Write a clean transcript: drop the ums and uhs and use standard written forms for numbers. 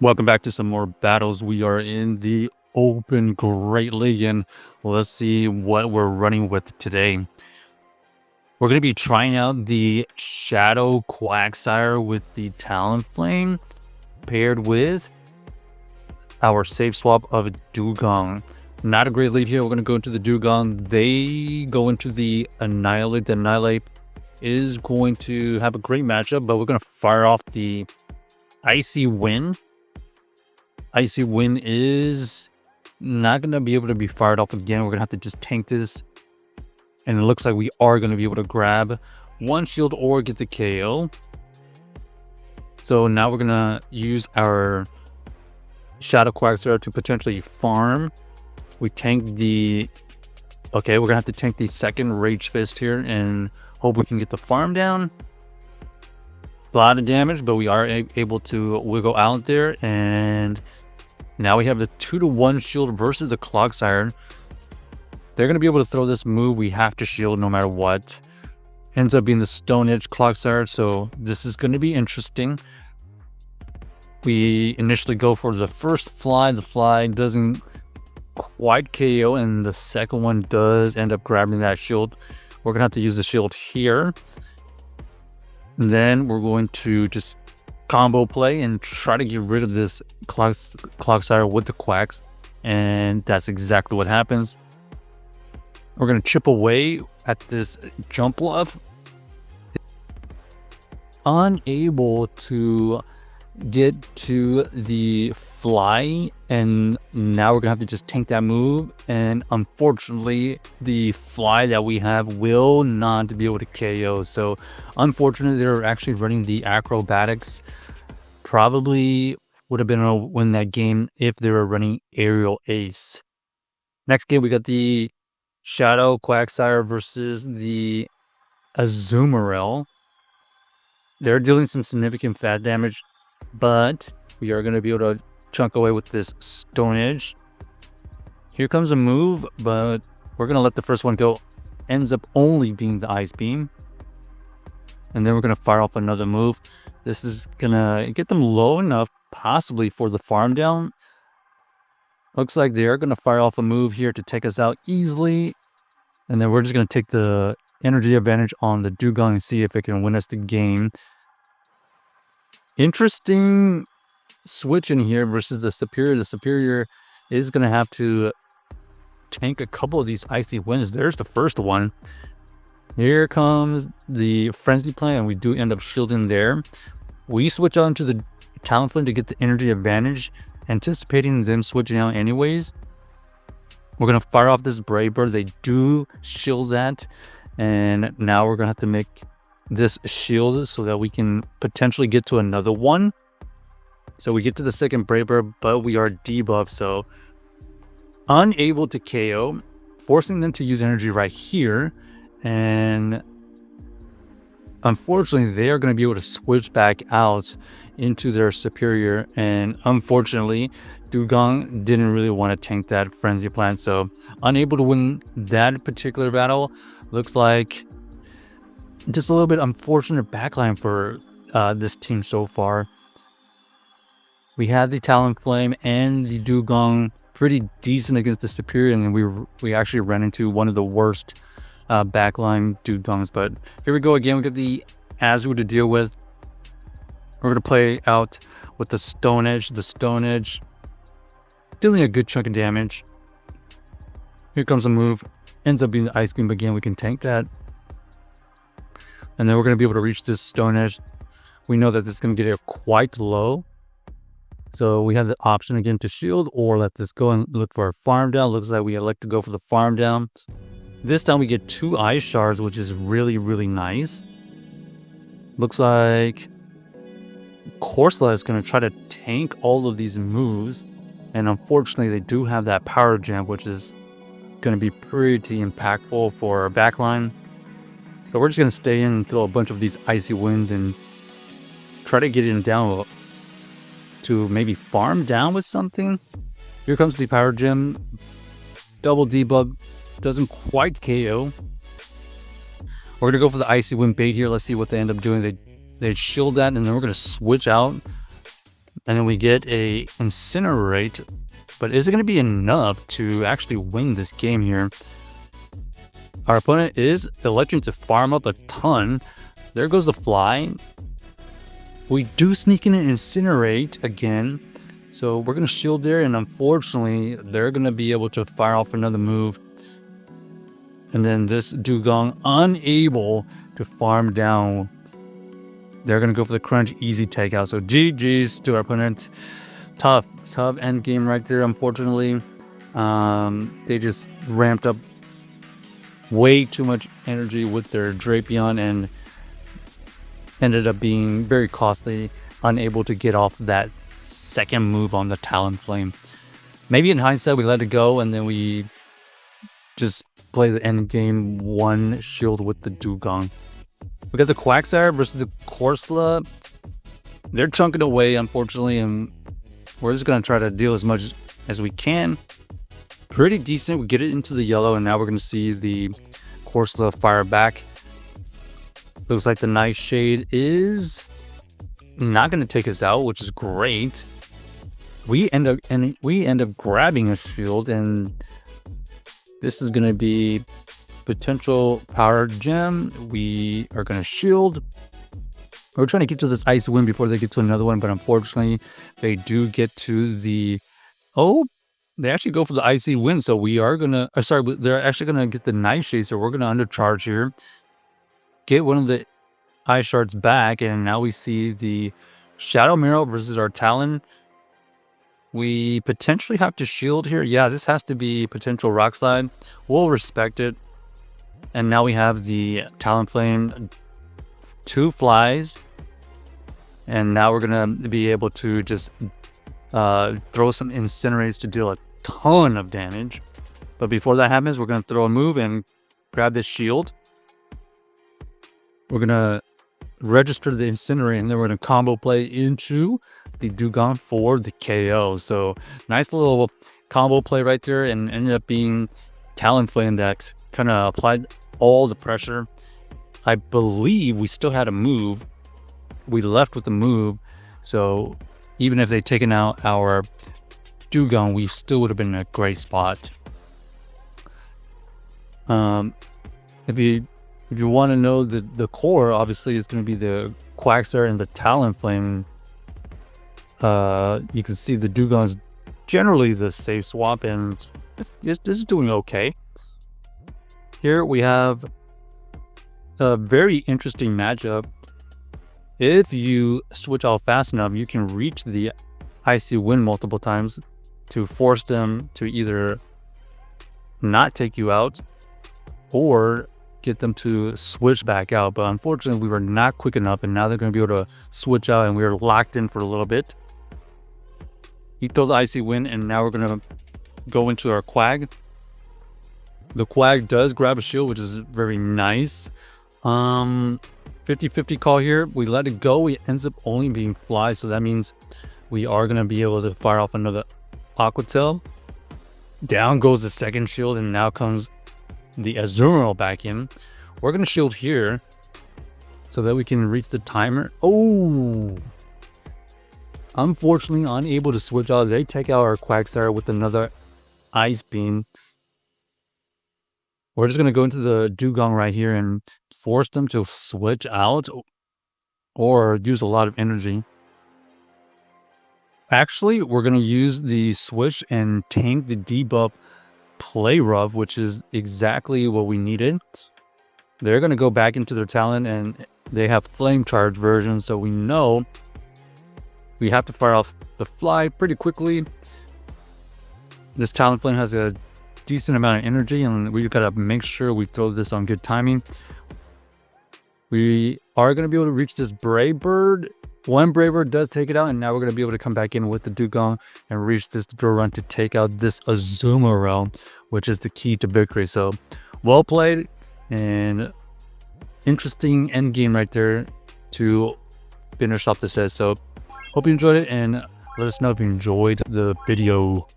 Welcome back to some more battles. We are in the open Great League, and let's see what we're running with today. We're going to be trying out the Shadow Quagsire with the Talonflame paired with our safe swap of Dewgong. Not a great lead here. We're going to go into the Dewgong. They go into the Annihilate. The Annihilate is going to have a great matchup, but we're going to fire off the Icy Wind. Icy Wind is not going to be able to be fired off again. We're going to have to just tank this. And it looks like we are going to be able to grab one shield or get the KO. So now we're going to use our Shadow Quagsire to potentially farm. We tank the... Okay, we're going to have to tank the second Rage Fist here and hope we can get the farm down. A lot of damage, but we are able to wiggle out there, and now we have the 2-to-1 shield versus the Quagsire. They're going to be able to throw this move. We have to shield no matter what. Ends up being the Stone Edge Quagsire, so this is going to be interesting. We initially go for the first fly. The fly doesn't quite KO, and the second one does end up grabbing that shield. We're going to have to use the shield here. And then we're going to just combo play and try to get rid of this Quagsire with the Quacks. And that's exactly what happens. We're going to chip away at this jump bluff. Unable to get to the fly, and now we're gonna have to just tank that move, and unfortunately the fly that we have will not be able to KO. So unfortunately, they're actually running the acrobatics. Probably would have been able to win that game if they were running aerial ace. Next game we got the Shadow Quagsire versus the Azumarill. They're dealing some significant fat damage, but we are going to be able to chunk away with this Stone Edge. Here comes a move, but we're going to let the first one go. Ends up only being the Ice Beam. And then we're going to fire off another move. This is going to get them low enough, possibly for the farm down. Looks like they are going to fire off a move here to take us out easily. And then we're just going to take the energy advantage on the Dewgong and see if it can win us the game. Interesting switch in here versus the Superior. The Superior is going to have to tank a couple of these Icy Winds. There's the first one. Here comes the Frenzy Plant, and we do end up shielding there. We switch on to the Talonflame to get the energy advantage, anticipating them switching out anyways. We're going to fire off this Brave Bird. They do shield that, and now we're going to have to make this shield so that we can potentially get to another one. So we get to the second Brave Bird, but we are debuffed, so unable to KO, forcing them to use energy right here. And unfortunately, they are going to be able to switch back out into their Superior, and unfortunately Dewgong didn't really want to tank that Frenzy Plant, so unable to win that particular battle. Looks like just a little bit unfortunate backline for this team so far. We had the Talonflame and the Dewgong pretty decent against the Superior, and then we actually ran into one of the worst backline Dewgongs. But here we go again. We got the Azure to deal with. We're going to play out with the Stone Edge. The Stone Edge dealing a good chunk of damage. Here comes a move. Ends up being the Ice Beam again. We can tank that. And then we're going to be able to reach this Stone Edge. We know that this is going to get it quite low. So we have the option again to shield or let this go and look for a farm down. Looks like we elect to go for the farm down. This time we get 2 Ice Shards, which is really, really nice. Looks like Corsola is going to try to tank all of these moves. And unfortunately, they do have that Power Jam, which is going to be pretty impactful for our backline. So we're just going to stay in and throw a bunch of these Icy Winds and try to get it down to maybe farm down with something. Here comes the Power Gem. Double debuff. Doesn't quite KO. We're going to go for the Icy Wind bait here. Let's see what they end up doing. They shield that, and then we're going to switch out. And then we get a Incinerate. But is it going to be enough to actually win this game here? Our opponent is electing to farm up a ton. There goes the fly. We do sneak in an Incinerate again. So we're going to shield there, and unfortunately, they're going to be able to fire off another move. And then this Dewgong, unable to farm down. They're going to go for the crunch, easy takeout. So GG's to our opponent. Tough end game right there, unfortunately. They just ramped up way too much energy with their Drapion and ended up being very costly, unable to get off that second move on the Talonflame. Maybe in hindsight we let it go and then we just play the end game one shield with the Dewgong. We got the Quagsire versus the Corsola. They're chunking away, unfortunately, and we're just going to try to deal as much as we can. Pretty decent. We get it into the yellow, and now we're going to see the Corsola fire back. Looks like the Nightshade is not going to take us out, which is great. We end up grabbing a shield, and this is going to be potential power gem. We are going to shield. We're trying to get to this ice wind before they get to another one, but unfortunately, they do get to the... Oh, they actually go for the icy wind, so we are going to... they're actually going to get the Nightshade, so we're going to undercharge here. Get one of the ice shards back, and now we see the Shadow Marrow versus our Talon. We potentially have to shield here. Yeah, this has to be potential Rock Slide. We'll respect it. And now we have the Talonflame, 2 flies. And now we're going to be able to just throw some Incinerates to deal a ton of damage. But before that happens, we're going to throw a move and grab this shield. We're going to register the Incinerate, and then we're going to combo play into the Dewgong for the KO. So nice little combo play right there, and ended up being Talonflame that kind of applied all the pressure. I believe we still had a move. We left with the move, so even if they'd taken out our Dewgong, we still would have been in a great spot. If you want to know the core, obviously it's going to be the Quagsire and the Talonflame. You can see the Dewgong is generally the safe swap, and this is doing okay. Here we have a very interesting matchup. If you switch out fast enough, you can reach the Icy Wind multiple times to force them to either not take you out or get them to switch back out. But unfortunately, we were not quick enough, and now they're going to be able to switch out, and we were locked in for a little bit. He throws the Icy Wind, and now we're going to go into our Quag. The Quag does grab a shield, which is very nice. 50-50 call here. We let it go. It ends up only being fly, so that means we are going to be able to fire off another Aqua Tail. Down goes the second shield, and now comes the Azumarill back in. We're going to shield here so that we can reach the timer. Oh! Unfortunately, unable to switch out. They take out our Quagsire with another Ice Beam. We're just going to go into the Dewgong right here and force them to switch out or use a lot of energy. Actually, we're going to use the switch and tank the debuff Play Rough, which is exactly what we needed. They're going to go back into their Talon, and they have Flame Charge version, so we know we have to fire off the fly pretty quickly. This Talonflame has a decent amount of energy, and we've got to make sure we throw this on good timing. We are going to be able to reach this Brave Bird. One Brave Bird does take it out, and now we're going to be able to come back in with the Dewgong and reach this draw run to take out this Azumarill, which is the key to victory. So well played, and interesting end game right there to finish off the set. So hope you enjoyed it, and let us know if you enjoyed the video.